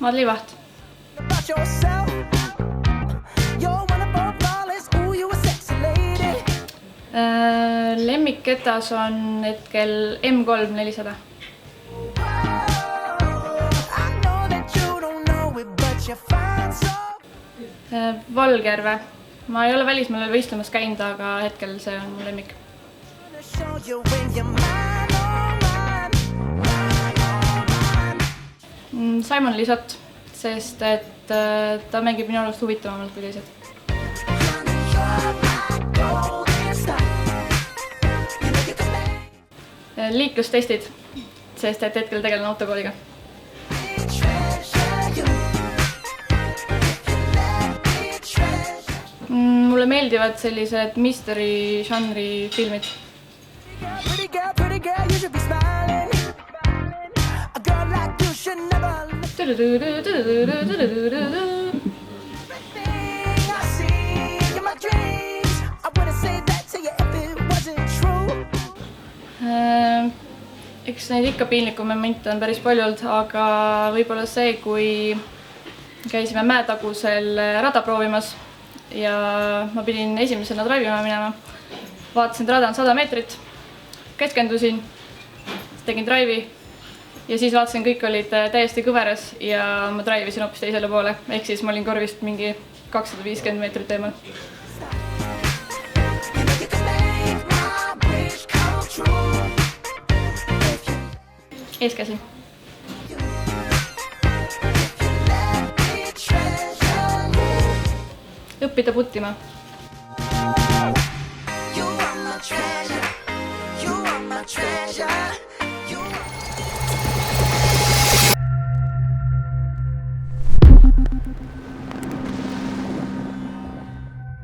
Madli Vaht. Lemmikketas on hetkel M3 400. Valgjärve. Ma ei ole välismaal võistlemas käinud, aga hetkel see on mu lemmik. Simon Lisott, sest et ta mängib minu arust huvitavamalt kui teised. Liiklustestid, sest et hetkel tegelen autokooliga. Mulle meeldivad sellised mystery žanri filmid. Eks neid ikka piinliku momente on päris palju olnud, aga võib-olla see, kui käisime mäetagusel rada proovimas ja ma pidin esimesena draivima minema. Vaatasin, et rada on 100 meetrit, keskendusin, tegin draivi ja siis vaatasin, kõik olid täiesti kõveras ja ma draivisin hoopis teisele poole. Ehk siis ma olin korvist mingi 250 meetrit eemal. Eeskäsi. Õppida puttima. You are my treasure.